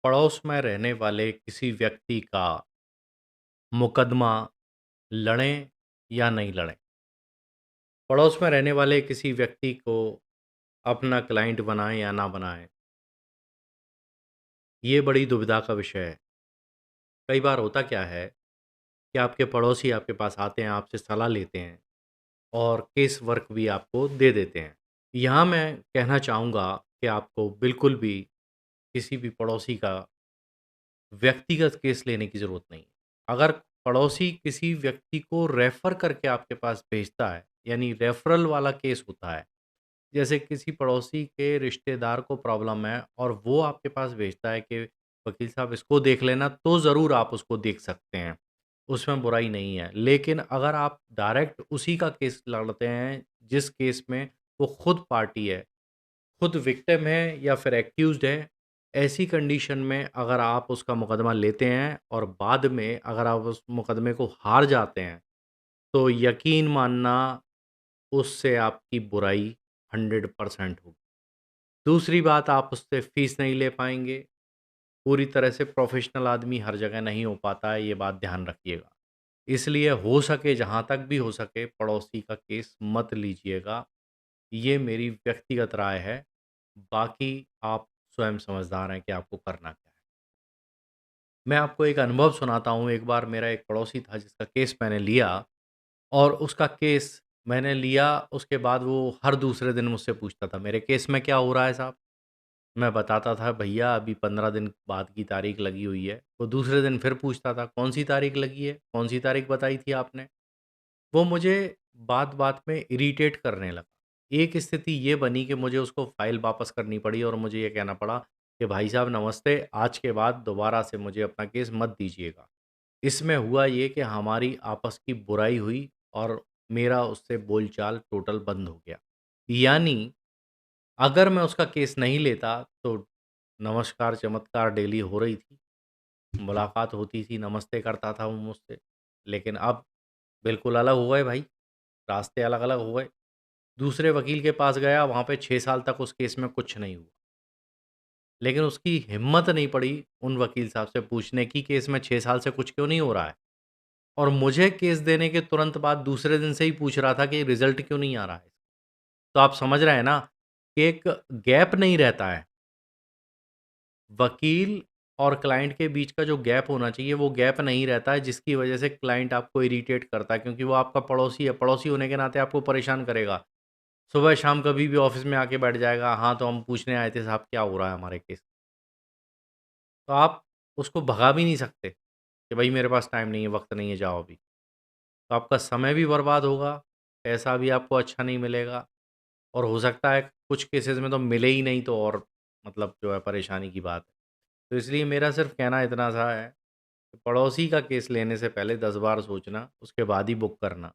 पड़ोस में रहने वाले किसी व्यक्ति का मुकदमा लड़ें या नहीं लड़ें? पड़ोस में रहने वाले किसी व्यक्ति को अपना क्लाइंट बनाएँ या ना बनाएँ, ये बड़ी दुविधा का विषय है। कई बार होता क्या है कि आपके पड़ोसी आपके पास आते हैं, आपसे सलाह लेते हैं और केस वर्क भी आपको दे देते हैं। यहाँ मैं कहना चाहूँगा कि आपको बिल्कुल भी किसी भी पड़ोसी का व्यक्तिगत केस लेने की ज़रूरत नहीं है। अगर पड़ोसी किसी व्यक्ति को रेफ़र करके आपके पास भेजता है, यानी रेफ़रल वाला केस होता है, जैसे किसी पड़ोसी के रिश्तेदार को प्रॉब्लम है और वो आपके पास भेजता है कि वकील साहब इसको देख लेना, तो ज़रूर आप उसको देख सकते हैं, उसमें बुराई नहीं है। लेकिन अगर आप डायरेक्ट उसी का केस लड़ते हैं, जिस केस में वो खुद पार्टी है, खुद विक्टिम है या फिर एक्यूज़्ड है, ऐसी कंडीशन में अगर आप उसका मुकदमा लेते हैं और बाद में अगर आप उस मुकदमे को हार जाते हैं, तो यकीन मानना उससे आपकी बुराई 100% होगी। दूसरी बात, आप उससे फ़ीस नहीं ले पाएँगे। पूरी तरह से प्रोफ़ेशनल आदमी हर जगह नहीं हो पाता है, ये बात ध्यान रखिएगा। इसलिए हो सके, जहाँ तक भी हो सके, पड़ोसी का केस मत लीजिएगा। ये मेरी व्यक्तिगत राय है। बाकी आप स्वयं समझदार हैं कि आपको करना क्या है। मैं आपको एक अनुभव सुनाता हूँ। एक बार मेरा एक पड़ोसी था जिसका केस मैंने लिया और उसका केस मैंने लिया, उसके बाद वो हर दूसरे दिन मुझसे पूछता था, "मेरे केस में क्या हो रहा है साहब?" मैं बताता था, "भैया अभी 15 दिन बाद की तारीख लगी हुई है।" वो दूसरे दिन फिर पूछता था, "कौन-सी तारीख लगी है? कौन-सी तारीख बताई थी आपने?" वो मुझे बात-बात में इरिटेट करने लगा। एक स्थिति ये बनी कि मुझे उसको फ़ाइल वापस करनी पड़ी और मुझे ये कहना पड़ा कि भाई साहब नमस्ते, आज के बाद दोबारा से मुझे अपना केस मत दीजिएगा। इसमें हुआ ये कि हमारी आपस की बुराई हुई और मेरा उससे बोलचाल टोटल बंद हो गया। यानी अगर मैं उसका केस नहीं लेता तो नमस्कार चमत्कार डेली हो रही थी, मुलाकात होती थी, नमस्ते करता था वो मुझसे। लेकिन अब बिल्कुल अलग हो गए भाई, रास्ते अलग-अलग हो गए। दूसरे वकील के पास गया, वहाँ पे 6 साल तक उस केस में कुछ नहीं हुआ। लेकिन उसकी हिम्मत नहीं पड़ी उन वकील साहब से पूछने की कि इसमें 6 साल से कुछ क्यों नहीं हो रहा है? और मुझे केस देने के तुरंत बाद दूसरे दिन से ही पूछ रहा था कि रिज़ल्ट क्यों नहीं आ रहा है? तो आप समझ रहे हैं ना कि एक गैप नहीं रहता है। वकील और क्लाइंट के बीच का जो गैप होना चाहिए, वो गैप नहीं रहता है, जिसकी वजह से क्लाइंट आपको इरिटेट करता है क्योंकि वो आपका पड़ोसी है। पड़ोसी होने के नाते आपको परेशान करेगा। सुबह-शाम कभी भी ऑफ़िस में आके बैठ जाएगा, "हाँ, तो हम पूछने आए थे साहब क्या हो रहा है हमारे केस।" तो आप उसको भगा भी नहीं सकते कि भई मेरे पास टाइम नहीं है, वक़्त नहीं है, जाओ अभी। तो आपका समय भी बर्बाद होगा, पैसा भी आपको अच्छा नहीं मिलेगा और हो सकता है कुछ केसेज़ में तो मिले ही नहीं तो और मतलब जो है परेशानी की बात है। तो इसलिए मेरा सिर्फ़ कहना इतना सा है कि पड़ोसी का केस लेने से पहले 10 बार सोचना, उसके बाद ही बुक करना।